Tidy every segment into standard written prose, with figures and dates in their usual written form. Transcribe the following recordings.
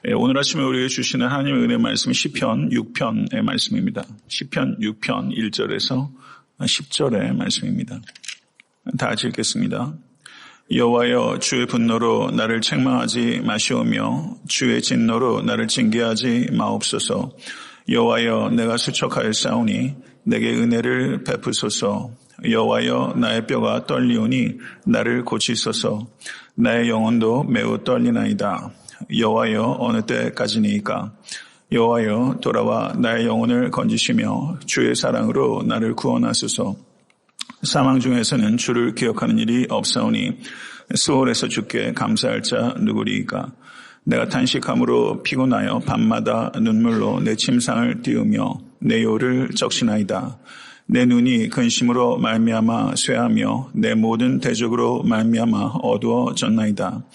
오늘 아침에 우리에게 주시는 하나님의 은혜 말씀은 시편 6편의 말씀입니다. 시편 6편 1절에서 10절의 말씀입니다. 다 같이 읽겠습니다. 여호와여, 주의 분노로 나를 책망하지 마시오며 주의 진노로 나를 징계하지 마옵소서. 여호와여, 내가 수척하였사오니 내게 은혜를 베푸소서. 여호와여, 나의 뼈가 떨리오니 나를 고치소서. 나의 영혼도 매우 떨리나이다. 여호와여, 어느 때까지니이까? 여호와여, 돌아와 나의 영혼을 건지시며 주의 사랑으로 나를 구원하소서. 사망 중에서는 주를 기억하는 일이 없사오니 수월에서 주께 감사할 자 누구리이까? 내가 탄식함으로 피곤하여 밤마다 눈물로 내 침상을 띄우며 내 요를 적시나이다. 내 눈이 근심으로 말미암아 쇠하며 내 모든 대적으로 말미암아 어두워졌나이다.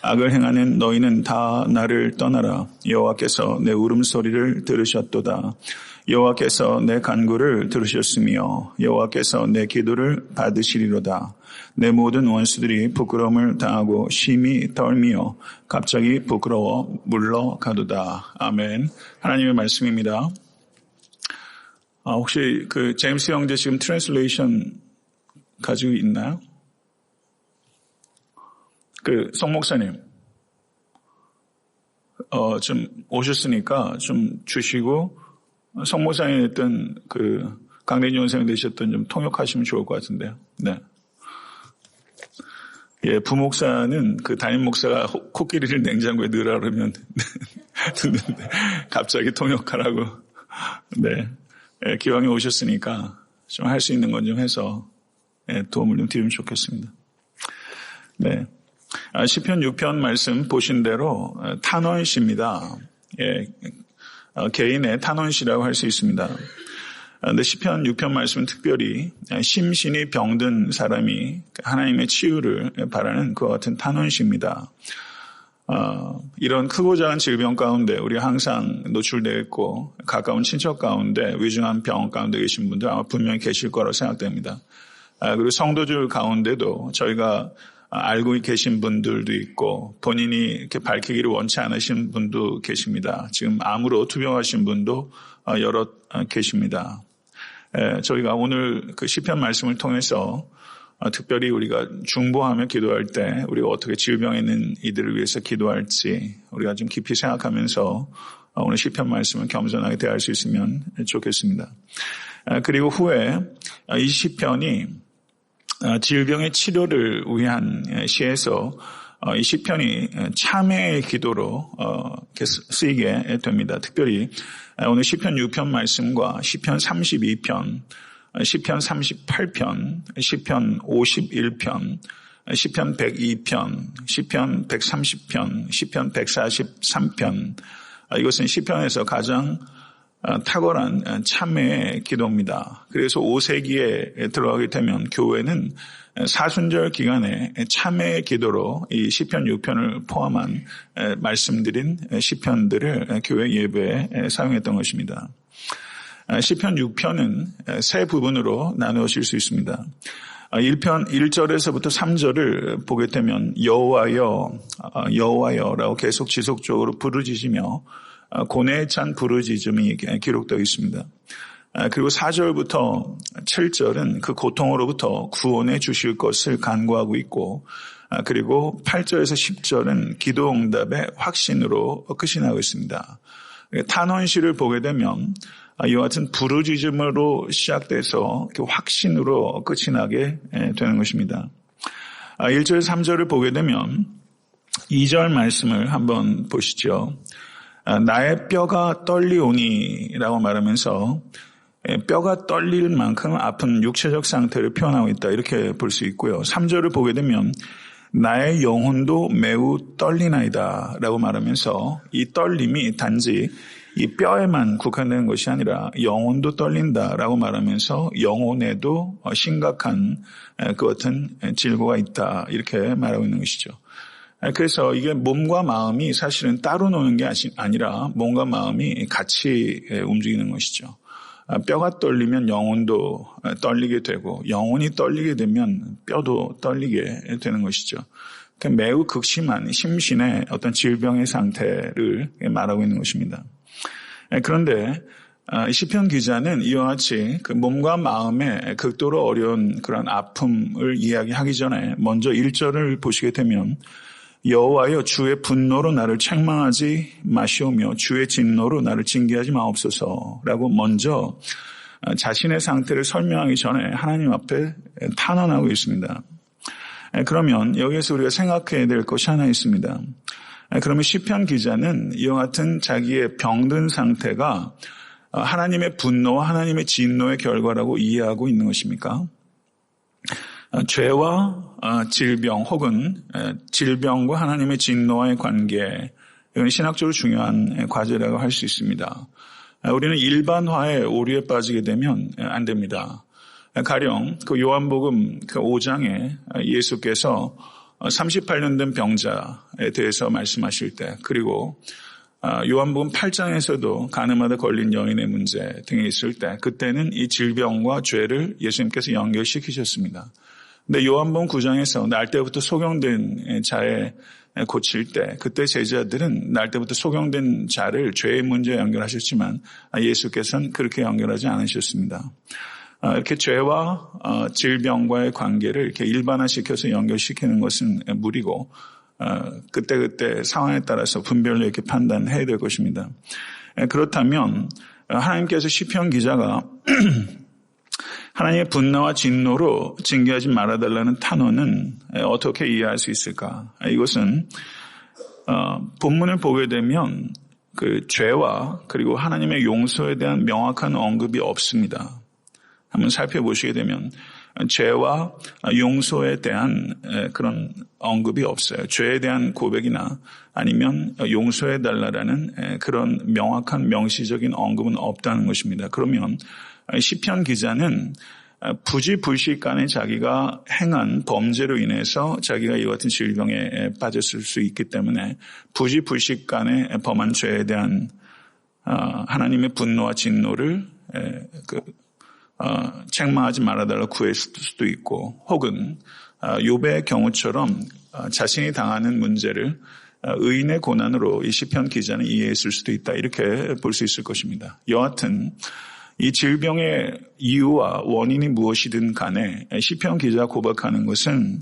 악을 행하는 너희는 다 나를 떠나라. 여호와께서 내 울음소리를 들으셨도다. 여호와께서 내 간구를 들으셨으며 여호와께서 내 기도를 받으시리로다. 내 모든 원수들이 부끄러움을 당하고 심히 떨미어 갑자기 부끄러워 물러가도다. 아멘. 하나님의 말씀입니다. 혹시 제임스 형제 지금 트랜슬레이션 가지고 있나요? 송 목사님, 좀 오셨으니까 좀 주시고, 송 목사님 했던 강대진 원생 되셨던 좀 통역하시면 좋을 것 같은데요. 네. 예, 부목사는 담임 목사가 코끼리를 냉장고에 넣으라 그러면 듣는데 갑자기 통역하라고. 네. 예, 기왕에 오셨으니까 좀 할 수 있는 건 좀 해서 도움을 좀 드리면 좋겠습니다. 네. 시편 6편 말씀 보신 대로 탄원시입니다. 예, 개인의 탄원시라고 할 수 있습니다. 그런데 시편 6편 말씀은 특별히 심신이 병든 사람이 하나님의 치유를 바라는 그와 같은 탄원시입니다. 이런 크고 작은 질병 가운데 우리 항상 노출되어 있고 가까운 친척 가운데 위중한 병 가운데 계신 분들 아마 분명히 계실 거라고 생각됩니다. 그리고 성도들 가운데도 저희가 알고 계신 분들도 있고 본인이 이렇게 밝히기를 원치 않으신 분도 계십니다. 지금 암으로 투병하신 분도 여럿 계십니다. 저희가 오늘 시편 말씀을 통해서 특별히 우리가 중보하며 기도할 때 우리가 어떻게 질병에 있는 이들을 위해서 기도할지 우리가 좀 깊이 생각하면서 오늘 시편 말씀을 겸손하게 대할 수 있으면 좋겠습니다. 그리고 후에 이 시편이 질병의 치료를 위한 시에서 이 시편이 참회의 기도로 쓰이게 됩니다. 특별히 오늘 시편 6편 말씀과 시편 32편, 시편 38편, 시편 51편, 시편 102편, 시편 130편, 시편 143편, 이것은 시편에서 가장 탁월한 참회의 기도입니다. 그래서 5세기에 들어가게 되면 교회는 사순절 기간에 참회의 기도로 이 시편 6편을 포함한 말씀드린 시편들을 교회 예배에 사용했던 것입니다. 시편 6편은 세 부분으로 나누어질 수 있습니다. 1편 1절에서부터 3절을 보게 되면 여호와여, 여호와여라고 계속 지속적으로 부르짖으며 고뇌에 찬 부르짖음이 기록되어 있습니다. 그리고 4절부터 7절은 그 고통으로부터 구원해 주실 것을 간구하고 있고, 그리고 8절에서 10절은 기도 응답의 확신으로 끝이 나고 있습니다. 탄원시를 보게 되면 이와 같은 부르짖음으로 시작돼서 확신으로 끝이 나게 되는 것입니다. 1절 3절을 보게 되면 2절 말씀을 한번 보시죠. 나의 뼈가 떨리오니 라고 말하면서 뼈가 떨릴 만큼 아픈 육체적 상태를 표현하고 있다, 이렇게 볼 수 있고요. 3절을 보게 되면 나의 영혼도 매우 떨리나이다 라고 말하면서 이 떨림이 단지 이 뼈에만 국한되는 것이 아니라 영혼도 떨린다라고 말하면서 영혼에도 심각한 그 같은 질고가 있다, 이렇게 말하고 있는 것이죠. 그래서 이게 몸과 마음이 사실은 따로 노는 게 아니라 몸과 마음이 같이 움직이는 것이죠. 뼈가 떨리면 영혼도 떨리게 되고 영혼이 떨리게 되면 뼈도 떨리게 되는 것이죠. 매우 극심한 심신의 어떤 질병의 상태를 말하고 있는 것입니다. 그런데 시편 기자는 이와 같이 그 몸과 마음의 극도로 어려운 그런 아픔을 이야기하기 전에 먼저 1절을 보시게 되면 여호와여 주의 분노로 나를 책망하지 마시오며 주의 진노로 나를 징계하지 마옵소서라고 먼저 자신의 상태를 설명하기 전에 하나님 앞에 탄원하고 있습니다. 그러면 여기에서 우리가 생각해야 될 것이 하나 있습니다. 그러면 시편 기자는 이와 같은 자기의 병든 상태가 하나님의 분노와 하나님의 진노의 결과라고 이해하고 있는 것입니까? 죄와 질병 혹은 질병과 하나님의 진노와의 관계, 이건 신학적으로 중요한 과제라고 할 수 있습니다. 우리는 일반화의 오류에 빠지게 되면 안 됩니다. 가령 그 요한복음 그 5장에 예수께서 38년 된 병자에 대해서 말씀하실 때, 그리고 요한복음 8장에서도 간음하다 걸린 여인의 문제 등에 있을 때, 그때는 이 질병과 죄를 예수님께서 연결시키셨습니다. 근데 요한복음 9장에서 날 때부터 소경된 자에 고칠 때, 그때 제자들은 날 때부터 소경된 자를 죄의 문제에 연결하셨지만 예수께서는 그렇게 연결하지 않으셨습니다. 이렇게 죄와 질병과의 관계를 이렇게 일반화시켜서 연결시키는 것은 무리고, 그때 상황에 따라서 분별로 이렇게 판단해야 될 것입니다. 그렇다면 하나님께서 시편 기자가 하나님의 분노와 진노로 징계하지 말아달라는 탄원은 어떻게 이해할 수 있을까? 이것은 본문을 보게 되면 그 죄와 그리고 하나님의 용서에 대한 명확한 언급이 없습니다. 한번 살펴보시게 되면 죄와 용서에 대한 그런 언급이 없어요. 죄에 대한 고백이나 아니면 용서해달라는 그런 명확한 명시적인 언급은 없다는 것입니다. 그러면 시편 기자는 부지불식간에 자기가 행한 범죄로 인해서 자기가 이와 같은 질병에 빠졌을 수 있기 때문에 부지불식간에 범한 죄에 대한 하나님의 분노와 진노를 책망하지 말아달라고 구했을 수도 있고, 혹은 욥의 경우처럼 자신이 당하는 문제를 의인의 고난으로 이 시편 기자는 이해했을 수도 있다, 이렇게 볼 수 있을 것입니다. 여하튼 이 질병의 이유와 원인이 무엇이든 간에 시편 기자가 고백하는 것은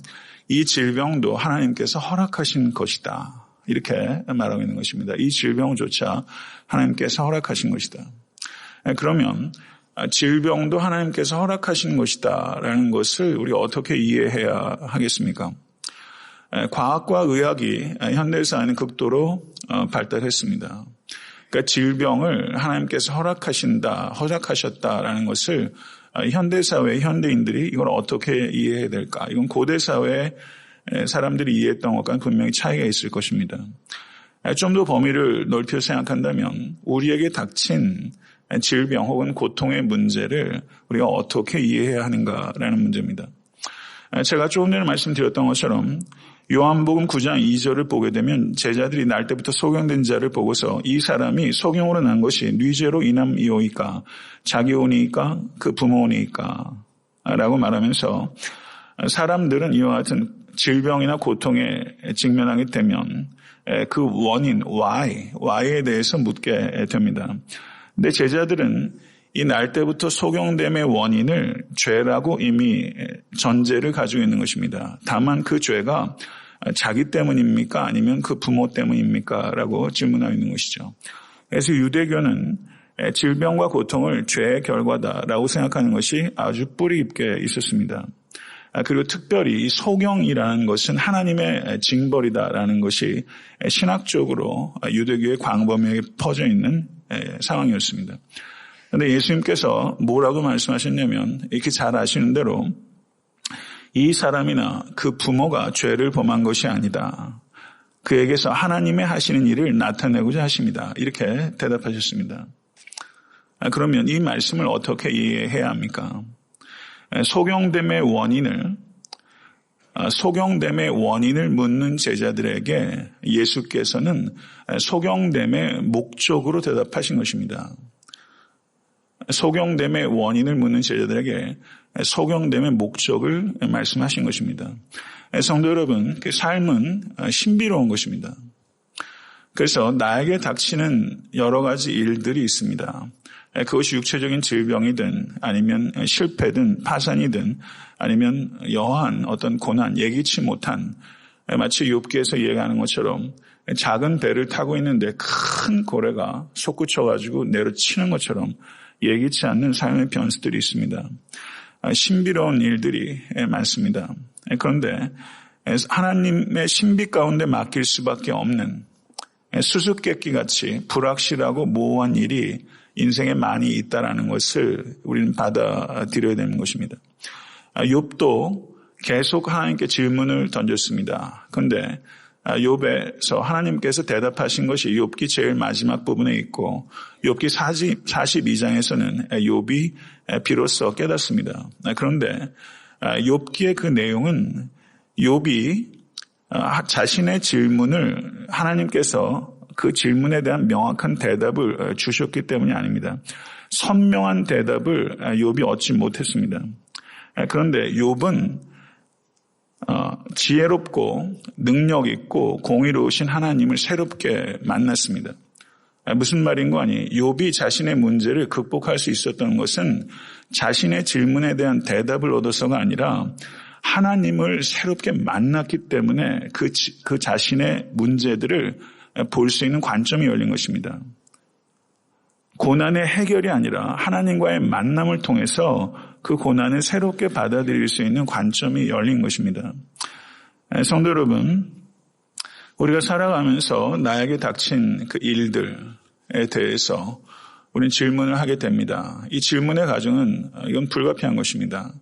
이 질병도 하나님께서 허락하신 것이다, 이렇게 말하고 있는 것입니다. 이 질병조차 하나님께서 허락하신 것이다. 그러면 질병도 하나님께서 허락하신 것이다라는 것을 우리가 어떻게 이해해야 하겠습니까? 과학과 의학이 현대사회는 극도로 발달했습니다. 그러니까 질병을 하나님께서 허락하셨다라는 것을 현대사회의 현대인들이 이걸 어떻게 이해해야 될까? 이건 고대사회의 사람들이 이해했던 것과는 분명히 차이가 있을 것입니다. 좀 더 범위를 넓혀 생각한다면 우리에게 닥친 질병 혹은 고통의 문제를 우리가 어떻게 이해해야 하는가라는 문제입니다. 제가 조금 전에 말씀드렸던 것처럼 요한복음 9장 2절을 보게 되면 제자들이 날 때부터 소경된 자를 보고서 이 사람이 소경으로 난 것이 뉘죄로 인함이오이까 자기 오니까 그 부모 오니까 라고 말하면서, 사람들은 이와 같은 질병이나 고통에 직면하게 되면 그 원인, why에 대해서 묻게 됩니다. 근데 제자들은 이 날 때부터 소경됨의 원인을 죄라고 이미 전제를 가지고 있는 것입니다. 다만 그 죄가 자기 때문입니까? 아니면 그 부모 때문입니까? 라고 질문하고 있는 것이죠. 그래서 유대교는 질병과 고통을 죄의 결과다라고 생각하는 것이 아주 뿌리 깊게 있었습니다. 그리고 특별히 이 소경이라는 것은 하나님의 징벌이다라는 것이 신학적으로 유대교의 광범위하게 퍼져 있는 상황이었습니다. 그런데 예수님께서 뭐라고 말씀하셨냐면, 이렇게 잘 아시는 대로 이 사람이나 그 부모가 죄를 범한 것이 아니다. 그에게서 하나님의 하시는 일을 나타내고자 하십니다. 이렇게 대답하셨습니다. 그러면 이 말씀을 어떻게 이해해야 합니까? 소경됨의 원인을 묻는 제자들에게 예수께서는 소경됨의 목적으로 대답하신 것입니다. 소경됨의 원인을 묻는 제자들에게 소경됨의 목적을 말씀하신 것입니다. 성도 여러분, 그 삶은 신비로운 것입니다. 그래서 나에게 닥치는 여러 가지 일들이 있습니다. 그것이 육체적인 질병이든 아니면 실패든 파산이든 아니면 여한 어떤 고난, 예기치 못한, 마치 욥기에서 이해하는 것처럼 작은 배를 타고 있는데 큰 고래가 솟구쳐가지고 내려치는 것처럼 예기치 않는 삶의 변수들이 있습니다. 신비로운 일들이 많습니다. 그런데 하나님의 신비 가운데 맡길 수밖에 없는 수수께끼 같이 불확실하고 모호한 일이 인생에 많이 있다라는 것을 우리는 받아들여야 되는 것입니다. 욥도 계속 하나님께 질문을 던졌습니다. 그런데 욥에서 하나님께서 대답하신 것이 욥기 제일 마지막 부분에 있고 욥기 42장에서는 욥이 비로소 깨닫습니다. 그런데 욥기의 그 내용은 욥이 자신의 질문을 하나님께서 그 질문에 대한 명확한 대답을 주셨기 때문이 아닙니다. 선명한 대답을 욥이 얻지 못했습니다. 그런데 욥은 지혜롭고 능력 있고 공의로우신 하나님을 새롭게 만났습니다. 무슨 말인 거 아니? 욥이 자신의 문제를 극복할 수 있었던 것은 자신의 질문에 대한 대답을 얻어서가 아니라 하나님을 새롭게 만났기 때문에 그 자신의 문제들을 볼 수 있는 관점이 열린 것입니다. 고난의 해결이 아니라 하나님과의 만남을 통해서 그 고난을 새롭게 받아들일 수 있는 관점이 열린 것입니다. 성도 여러분, 우리가 살아가면서 나에게 닥친 그 일들에 대해서 우리는 질문을 하게 됩니다. 이 질문의 과정은 이건 불가피한 것입니다.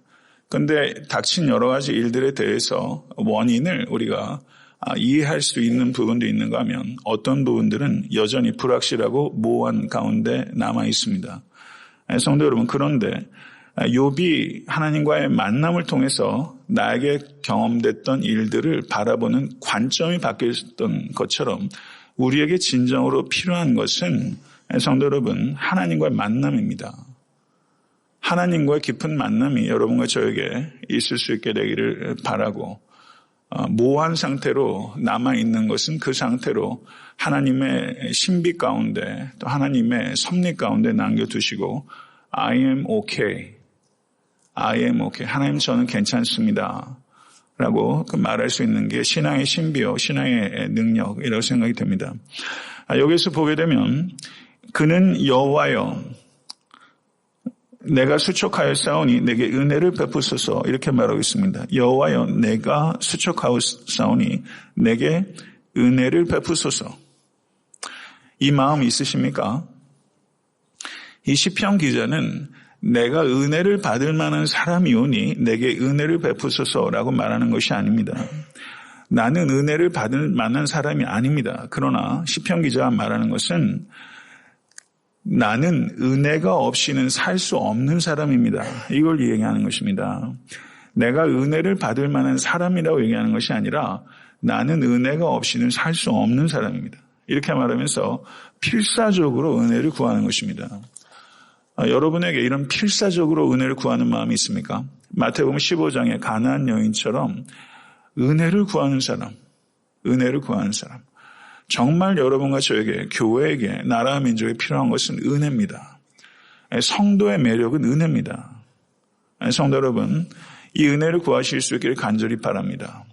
그런데 닥친 여러 가지 일들에 대해서 원인을 우리가 이해할 수 있는 부분도 있는가 하면 어떤 부분들은 여전히 불확실하고 모호한 가운데 남아 있습니다. 성도 여러분, 그런데 욥이 하나님과의 만남을 통해서 나에게 경험됐던 일들을 바라보는 관점이 바뀌었던 것처럼 우리에게 진정으로 필요한 것은 성도 여러분, 하나님과의 만남입니다. 하나님과의 깊은 만남이 여러분과 저에게 있을 수 있게 되기를 바라고 모호한 상태로 남아있는 것은 그 상태로 하나님의 신비 가운데 또 하나님의 섭리 가운데 남겨두시고 I am okay. I am okay. 하나님 저는 괜찮습니다. 라고 말할 수 있는 게 신앙의 신비요, 신앙의 능력이라고 생각이 됩니다. 여기서 보게 되면 그는 여호와여 내가 수척하였사오니 내게 은혜를 베푸소서 이렇게 말하고 있습니다. 여호와여 내가 수척하였사오니 내게 은혜를 베푸소서. 이 마음 있으십니까? 이 시편 기자는 내가 은혜를 받을 만한 사람이오니 내게 은혜를 베푸소서라고 말하는 것이 아닙니다. 나는 은혜를 받을 만한 사람이 아닙니다. 그러나 시편 기자가 말하는 것은 나는 은혜가 없이는 살 수 없는 사람입니다. 이걸 얘기하는 것입니다. 내가 은혜를 받을 만한 사람이라고 얘기하는 것이 아니라 나는 은혜가 없이는 살 수 없는 사람입니다. 이렇게 말하면서 필사적으로 은혜를 구하는 것입니다. 여러분에게 이런 필사적으로 은혜를 구하는 마음이 있습니까? 마태복음 15장의 가나안 여인처럼 은혜를 구하는 사람, 은혜를 구하는 사람. 정말 여러분과 저에게, 교회에게, 나라와 민족에 필요한 것은 은혜입니다. 성도의 매력은 은혜입니다. 성도 여러분, 이 은혜를 구하실 수 있기를 간절히 바랍니다.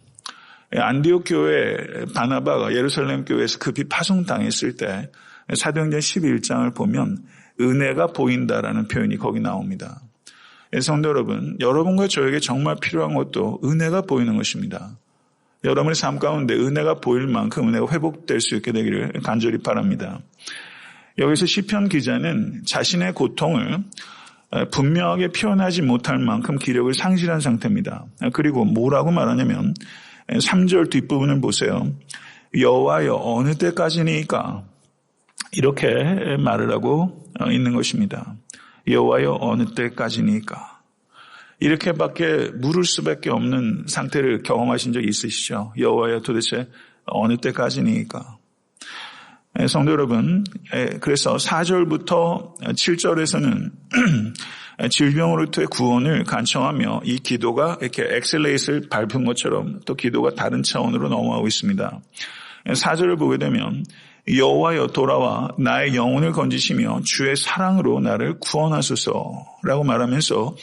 안디옥 교회 바나바가 예루살렘 교회에서 급히 파송당했을 때 사도행전 11장을 보면 은혜가 보인다라는 표현이 거기 나옵니다. 성도 여러분, 여러분과 저에게 정말 필요한 것도 은혜가 보이는 것입니다. 여러분의 삶 가운데 은혜가 보일 만큼 은혜가 회복될 수 있게 되기를 간절히 바랍니다. 여기서 시편 기자는 자신의 고통을 분명하게 표현하지 못할 만큼 기력을 상실한 상태입니다. 그리고 뭐라고 말하냐면 3절 뒷부분을 보세요. 여호와여 어느 때까지니까 이렇게 말을 하고 있는 것입니다. 여호와여 어느 때까지니까. 이렇게밖에 물을 수밖에 없는 상태를 경험하신 적 있으시죠? 여호와여 도대체 어느 때까지니까. 성도 여러분, 그래서 4절부터 7절에서는 질병으로부터의 구원을 간청하며 이 기도가 이렇게 엑셀레이트를 밟은 것처럼 또 기도가 다른 차원으로 넘어가고 있습니다. 4절을 보게 되면 여호와여 돌아와 나의 영혼을 건지시며 주의 사랑으로 나를 구원하소서라고 말하면서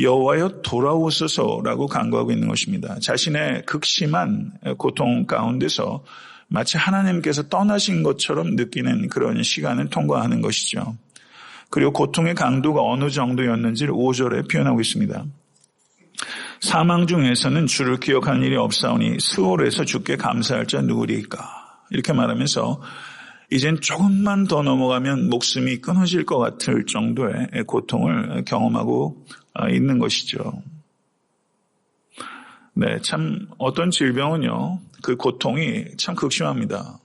여호와여 돌아오소서라고 간구하고 있는 것입니다. 자신의 극심한 고통 가운데서 마치 하나님께서 떠나신 것처럼 느끼는 그런 시간을 통과하는 것이죠. 그리고 고통의 강도가 어느 정도였는지를 5절에 표현하고 있습니다. 사망 중에서는 주를 기억하는 일이 없사오니 스올에서 주께 감사할 자 누구리까? 이렇게 말하면서 이젠 조금만 더 넘어가면 목숨이 끊어질 것 같을 정도의 고통을 경험하고 있는 것이죠. 네, 참 어떤 질병은요, 그 고통이 참 극심합니다.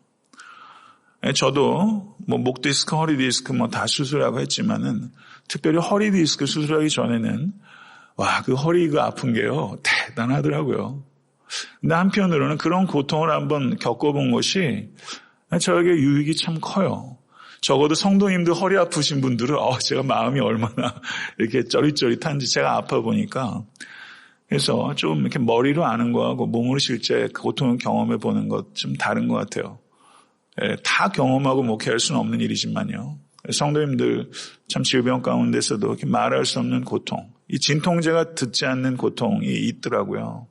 저도 목 디스크, 허리 디스크 다 수술하고 했지만은 특별히 허리 디스크 수술하기 전에는 그 허리가 아픈 게요 대단하더라고요. 근데 한편으로는 그런 고통을 한번 겪어본 것이 저에게 유익이 참 커요. 적어도 성도님들 허리 아프신 분들은 제가 마음이 얼마나 이렇게 쩌릿쩌릿한지 제가 아파 보니까 그래서 좀 이렇게 머리로 아는 거하고 몸으로 실제 고통을 경험해 보는 것 좀 다른 것 같아요. 다 경험하고 목회할 수는 없는 일이지만요. 성도님들 참 질병 가운데서도 이렇게 말할 수 없는 고통, 이 진통제가 듣지 않는 고통이 있더라고요.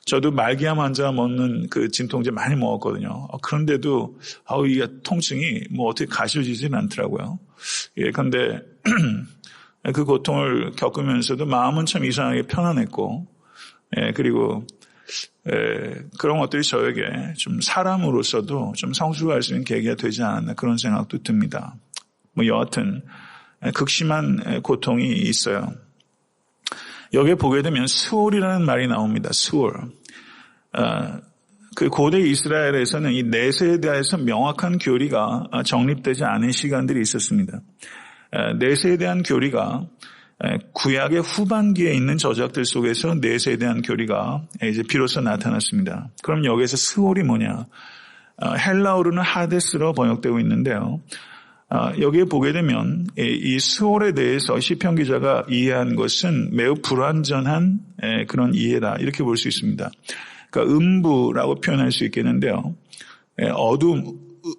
저도 말기암 환자가 먹는 그 진통제 많이 먹었거든요. 그런데도 이 통증이 어떻게 가셔지지는 않더라고요. 그런데 그 고통을 겪으면서도 마음은 참 이상하게 편안했고, 그리고 그런 것들이 저에게 좀 사람으로서도 좀 성숙할 수 있는 계기가 되지 않았나 그런 생각도 듭니다. 여하튼 극심한 고통이 있어요. 여기에 보게 되면 스올이라는 말이 나옵니다. 스올. 그 고대 이스라엘에서는 이 내세에 대해서 명확한 교리가 정립되지 않은 시간들이 있었습니다. 내세에 대한 교리가 구약의 후반기에 있는 저작들 속에서 내세에 대한 교리가 이제 비로소 나타났습니다. 그럼 여기에서 스올이 뭐냐? 헬라어로는 하데스로 번역되고 있는데요. 여기에 보게 되면 이 스올에 대해서 시편 기자가 이해한 것은 매우 불완전한 그런 이해다 이렇게 볼 수 있습니다. 그러니까 음부라고 표현할 수 있겠는데요.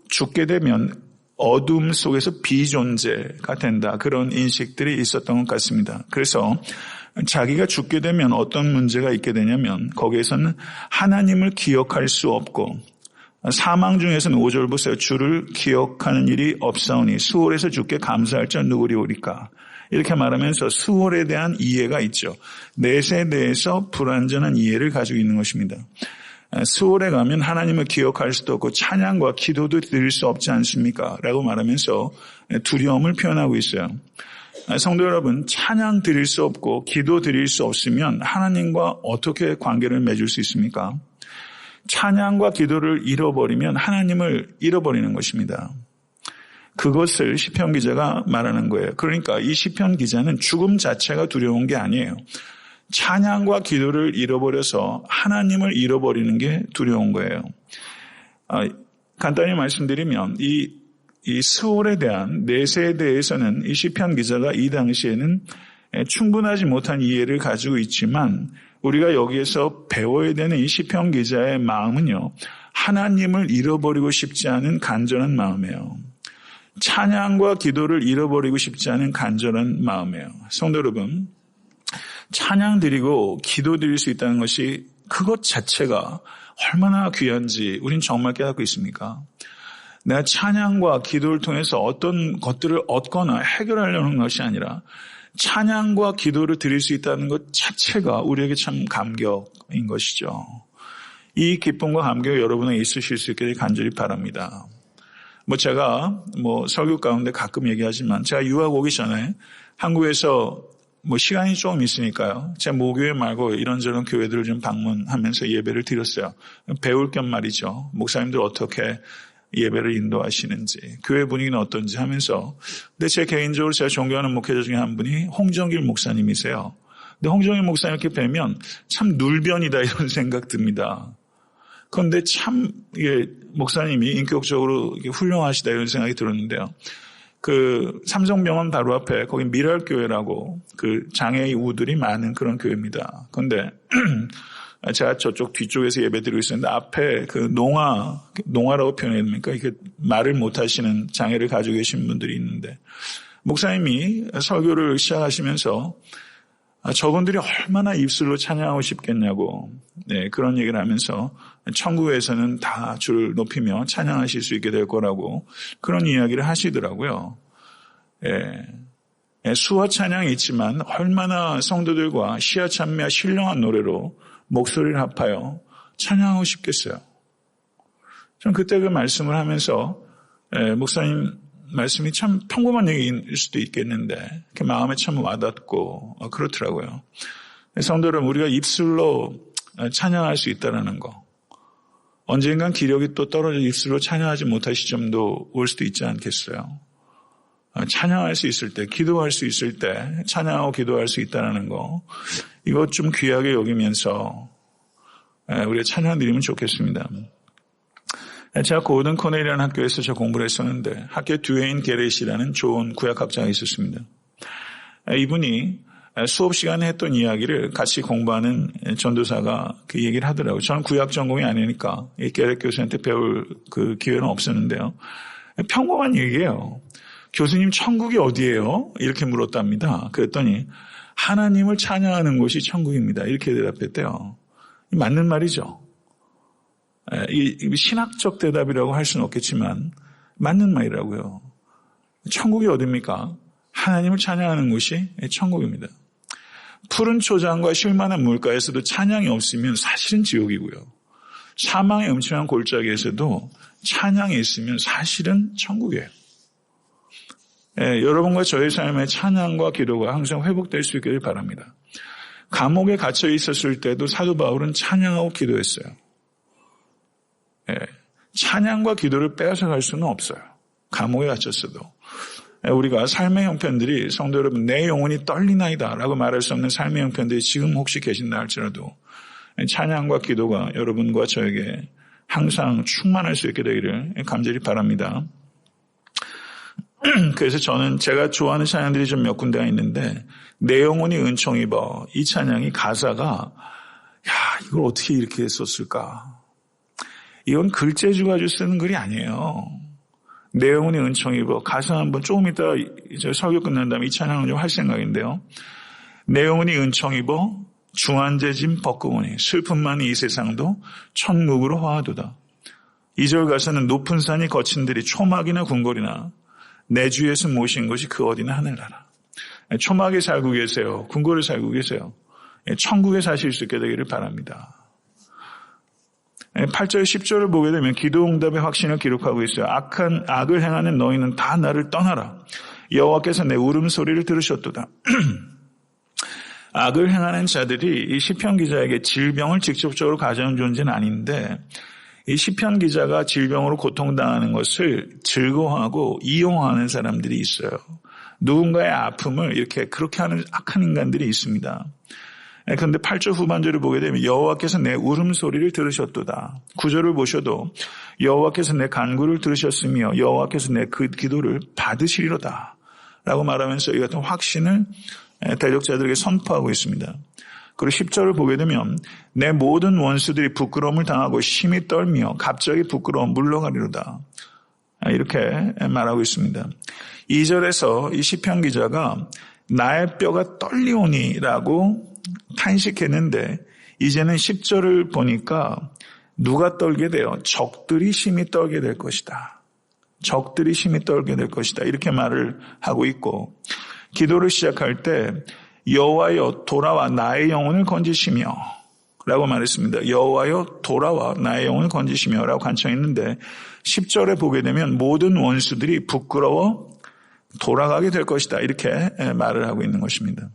죽게 되면 어둠 속에서 비존재가 된다 그런 인식들이 있었던 것 같습니다. 그래서 자기가 죽게 되면 어떤 문제가 있게 되냐면 거기에서는 하나님을 기억할 수 없고 사망 중에서는 5절 보세요. 주를 기억하는 일이 없사오니 수월에서 주께 감사할 자 누구리오리까. 이렇게 말하면서 수월에 대한 이해가 있죠. 넷에 대해서 불완전한 이해를 가지고 있는 것입니다. 수월에 가면 하나님을 기억할 수도 없고 찬양과 기도도 드릴 수 없지 않습니까? 라고 말하면서 두려움을 표현하고 있어요. 성도 여러분, 찬양 드릴 수 없고 기도 드릴 수 없으면 하나님과 어떻게 관계를 맺을 수 있습니까? 찬양과 기도를 잃어버리면 하나님을 잃어버리는 것입니다. 그것을 시편 기자가 말하는 거예요. 그러니까 이 시편 기자는 죽음 자체가 두려운 게 아니에요. 찬양과 기도를 잃어버려서 하나님을 잃어버리는 게 두려운 거예요. 간단히 말씀드리면 이 스올에 대한 내세에 대해서는 이 시편 기자가 이 당시에는 충분하지 못한 이해를 가지고 있지만 우리가 여기에서 배워야 되는 이 시편 기자의 마음은요. 하나님을 잃어버리고 싶지 않은 간절한 마음이에요. 찬양과 기도를 잃어버리고 싶지 않은 간절한 마음이에요. 성도 여러분, 찬양 드리고 기도 드릴 수 있다는 것이 그것 자체가 얼마나 귀한지 우린 정말 깨닫고 있습니까? 내가 찬양과 기도를 통해서 어떤 것들을 얻거나 해결하려는 것이 아니라 찬양과 기도를 드릴 수 있다는 것 자체가 우리에게 참 감격인 것이죠. 이 기쁨과 감격이 여러분에게 있으실 수 있기를 간절히 바랍니다. 제가 설교 가운데 가끔 얘기하지만 제가 유학 오기 전에 한국에서 시간이 조금 있으니까요. 제 모교회 말고 이런저런 교회들을 좀 방문하면서 예배를 드렸어요. 배울 겸 말이죠. 목사님들 어떻게 예배를 인도하시는지, 교회 분위기는 어떤지 하면서. 근데 제 개인적으로 제가 존경하는 목회자 중에 한 분이 홍정길 목사님이세요. 근데 홍정길 목사님 이렇게 뵈면 참 눌변이다 이런 생각 듭니다. 그런데 참 목사님이 인격적으로 훌륭하시다 이런 생각이 들었는데요. 그 삼성병원 바로 앞에 거기 미랄교회라고 그 장애 이후들이 많은 그런 교회입니다. 그런데 제가 저쪽 뒤쪽에서 예배드리고 있었는데 앞에 그 농아라고 표현해야 됩니까? 이게 말을 못하시는 장애를 가지고 계신 분들이 있는데 목사님이 설교를 시작하시면서 저분들이 얼마나 입술로 찬양하고 싶겠냐고 그런 얘기를 하면서 천국에서는 다 주를 높이며 찬양하실 수 있게 될 거라고 그런 이야기를 하시더라고요. 수와 찬양이 있지만 얼마나 성도들과 시와 찬미와 신령한 노래로 목소리를 합하여 찬양하고 싶겠어요. 전 그때 그 말씀을 하면서 목사님 말씀이 참 평범한 얘기일 수도 있겠는데 마음에 참 와닿고 그렇더라고요. 성도 여러분, 우리가 입술로 찬양할 수 있다는 거, 언젠간 기력이 또 떨어져 입술로 찬양하지 못할 시점도 올 수도 있지 않겠어요. 찬양할 수 있을 때, 기도할 수 있을 때 찬양하고 기도할 수 있다는 거, 이것 좀 귀하게 여기면서 우리가 찬양 드리면 좋겠습니다. 제가 고든 코넬이라는 학교에서 저 공부를 했었는데 학교 듀웨인 게렛이라는 좋은 구약학자가 있었습니다. 이분이 수업 시간에 했던 이야기를 같이 공부하는 전도사가 그 얘기를 하더라고요. 저는 구약 전공이 아니니까 이 게렛 교수한테 배울 그 기회는 없었는데요. 평범한 얘기예요. 교수님 천국이 어디예요? 이렇게 물었답니다. 그랬더니 하나님을 찬양하는 곳이 천국입니다. 이렇게 대답했대요. 맞는 말이죠. 이 신학적 대답이라고 할 수는 없겠지만 맞는 말이라고요. 천국이 어디입니까? 하나님을 찬양하는 곳이 천국입니다. 푸른 초장과 쉴만한 물가에서도 찬양이 없으면 사실은 지옥이고요. 사망의 음침한 골짜기에서도 찬양이 있으면 사실은 천국이에요. 여러분과 저의 삶의 찬양과 기도가 항상 회복될 수 있기를 바랍니다. 감옥에 갇혀 있었을 때도 사도 바울은 찬양하고 기도했어요. 찬양과 기도를 빼앗아갈 수는 없어요. 감옥에 갇혔어도. 우리가 삶의 형편들이 성도 여러분 내 영혼이 떨리나이다 라고 말할 수 없는 삶의 형편들이 지금 혹시 계신다 할지라도 찬양과 기도가 여러분과 저에게 항상 충만할 수 있게 되기를 간절히 바랍니다. 그래서 저는 제가 좋아하는 찬양들이 좀 몇 군데가 있는데 내 영혼이 은총 입어 이 찬양이 가사가 이걸 어떻게 이렇게 썼을까. 이건 글재주 가지고 쓰는 글이 아니에요. 내 영혼이 은총 입어 가사 한번 조금 이따 이제 설교 끝난 다음에 이 찬양을 좀 할 생각인데요. 내 영혼이 은총 입어 중한재짐 벗고오니 슬픔만이 이 세상도 천국으로 화하도다. 2절 가사는 높은 산이 거친들이 초막이나 궁궐이나 내 주 예수 모신 것이 그 어디나 하늘나라. 초막에 살고 계세요. 궁궐에 살고 계세요. 천국에 사실 수 있게 되기를 바랍니다. 8절 10절을 보게 되면 기도응답의 확신을 기록하고 있어요. 악을 행하는 너희는 다 나를 떠나라. 여호와께서 내 울음소리를 들으셨도다. 악을 행하는 자들이 이 시편 기자에게 질병을 직접적으로 가져온 존재는 아닌데 이 시편 기자가 질병으로 고통당하는 것을 즐거워하고 이용하는 사람들이 있어요. 누군가의 아픔을 이렇게 그렇게 하는 악한 인간들이 있습니다. 그런데 8절 후반절을 보게 되면 여호와께서 내 울음소리를 들으셨도다. 9절을 보셔도 여호와께서 내 간구를 들으셨으며 여호와께서 내 그 기도를 받으시리로다 라고 말하면서 이 같은 확신을 대적자들에게 선포하고 있습니다. 그리고 10절을 보게 되면 내 모든 원수들이 부끄러움을 당하고 심히 떨며 갑자기 부끄러움 물러가리로다. 이렇게 말하고 있습니다. 2절에서 이 시편 기자가 나의 뼈가 떨리오니라고 탄식했는데 이제는 10절을 보니까 누가 떨게 돼요? 적들이 심히 떨게 될 것이다. 적들이 심히 떨게 될 것이다. 이렇게 말을 하고 있고 기도를 시작할 때 여호와여 돌아와 나의 영혼을 건지시며 라고 말했습니다. 여호와여 돌아와 나의 영혼을 건지시며 라고 간청했는데 10절에 보게 되면 모든 원수들이 부끄러워 돌아가게 될 것이다. 이렇게 말을 하고 있는 것입니다.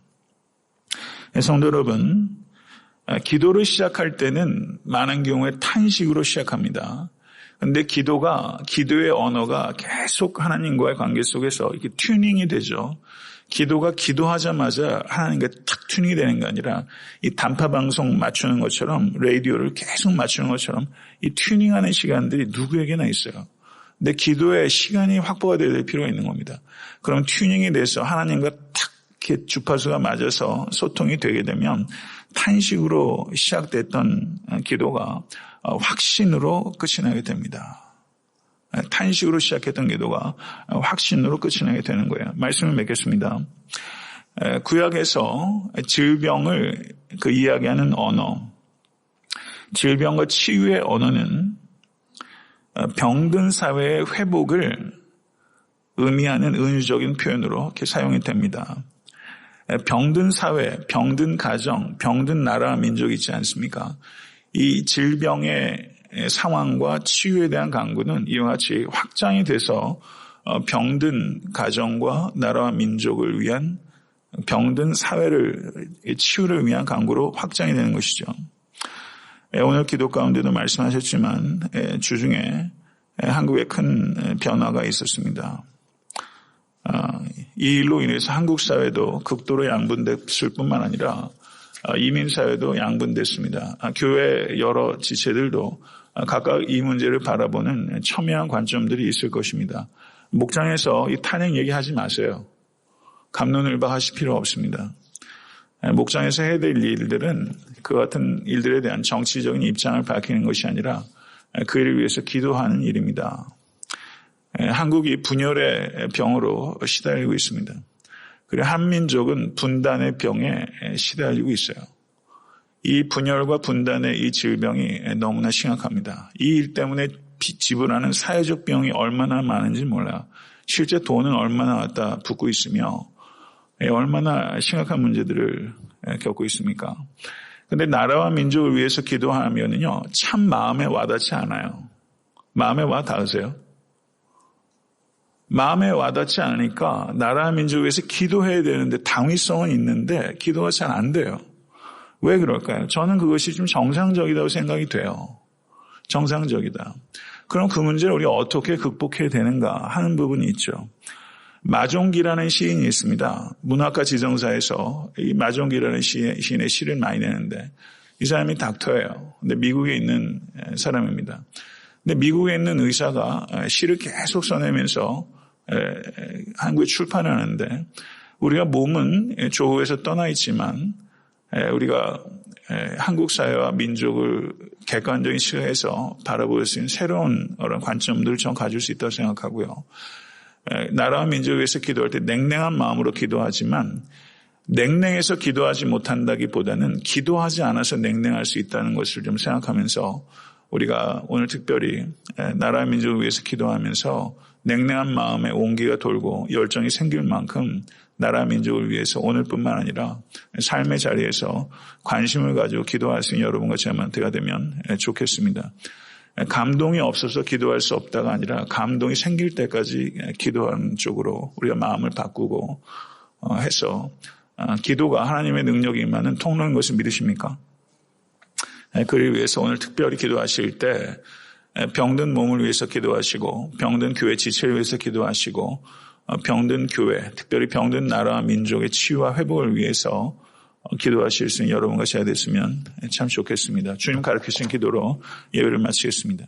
성도 여러분, 기도를 시작할 때는 많은 경우에 탄식으로 시작합니다. 그런데 기도의 언어가 계속 하나님과의 관계 속에서 이렇게 튜닝이 되죠. 기도가 기도하자마자 하나님과 탁 튜닝이 되는 게 아니라 이 단파 방송 맞추는 것처럼 라디오를 계속 맞추는 것처럼 이 튜닝하는 시간들이 누구에게나 있어요. 근데 기도의 시간이 확보가 될 필요가 있는 겁니다. 그럼 튜닝이 돼서 하나님과 탁 이렇게 주파수가 맞아서 소통이 되게 되면 탄식으로 시작됐던 기도가 확신으로 끝이 나게 됩니다. 탄식으로 시작했던 기도가 확신으로 끝이 나게 되는 거예요. 말씀을 맺겠습니다. 구약에서 질병을 이야기하는 언어, 질병과 치유의 언어는 병든 사회의 회복을 의미하는 은유적인 표현으로 이렇게 사용이 됩니다. 병든 사회, 병든 가정, 병든 나라, 민족이 있지 않습니까? 이 질병의 상황과 치유에 대한 강구는 이와 같이 확장이 돼서 병든 가정과 나라와 민족을 위한 병든 사회를 치유를 위한 강구로 확장이 되는 것이죠. 오늘 기도 가운데도 말씀하셨지만 주중에 한국에 큰 변화가 있었습니다. 이 일로 인해서 한국 사회도 극도로 양분됐을 뿐만 아니라 이민 사회도 양분됐습니다. 교회 여러 지체들도 각각 이 문제를 바라보는 첨예한 관점들이 있을 것입니다. 목장에서 이 탄핵 얘기하지 마세요. 갑론을박하실 필요 없습니다. 목장에서 해야 될 일들은 그 같은 일들에 대한 정치적인 입장을 밝히는 것이 아니라 그 일을 위해서 기도하는 일입니다. 한국이 분열의 병으로 시달리고 있습니다. 그리고 한민족은 분단의 병에 시달리고 있어요. 이 분열과 분단의 이 질병이 너무나 심각합니다. 이 일 때문에 지불하는 사회적 비용이 얼마나 많은지 몰라요. 실제 돈은 얼마나 갖다 붓고 있으며 얼마나 심각한 문제들을 겪고 있습니까? 그런데 나라와 민족을 위해서 기도하면은요, 참 마음에 와닿지 않아요. 마음에 와 닿으세요? 마음에 와닿지 않으니까 나라와 민족을 위해서 기도해야 되는데 당위성은 있는데 기도가 잘 안 돼요. 왜 그럴까요? 저는 그것이 좀 정상적이라고 생각이 돼요. 정상적이다. 그럼 그 문제를 우리가 어떻게 극복해야 되는가 하는 부분이 있죠. 마종기라는 시인이 있습니다. 문학과 지정사에서 이 마종기라는 시인의 시를 많이 내는데 이 사람이 닥터예요. 근데 미국에 있는 사람입니다. 근데 미국에 있는 의사가 시를 계속 써내면서 한국에 출판을 하는데 우리가 몸은 조후에서 떠나 있지만 우리가 한국 사회와 민족을 객관적인 시각에서 바라볼 수 있는 새로운 그런 관점들을 좀 가질 수 있다고 생각하고요. 나라와 민족을 위해서 기도할 때 냉랭한 마음으로 기도하지만 냉랭해서 기도하지 못한다기보다는 기도하지 않아서 냉랭할 수 있다는 것을 좀 생각하면서 우리가 오늘 특별히 나라와 민족을 위해서 기도하면서 냉랭한 마음에 온기가 돌고 열정이 생길 만큼 나라 민족을 위해서 오늘뿐만 아니라 삶의 자리에서 관심을 가지고 기도할 수 있는 여러분과 제만테가 되면 좋겠습니다. 감동이 없어서 기도할 수 없다가 아니라 감동이 생길 때까지 기도하는 쪽으로 우리가 마음을 바꾸고 해서 기도가 하나님의 능력이 임하는 통로인 것을 믿으십니까? 그를 위해서 오늘 특별히 기도하실 때 병든 몸을 위해서 기도하시고 병든 교회 지체를 위해서 기도하시고 병든 교회, 특별히 병든 나라와 민족의 치유와 회복을 위해서 기도하실 수 있는 여러분과 제가 됐으면 참 좋겠습니다. 주님 가르치신 기도로 예배를 마치겠습니다.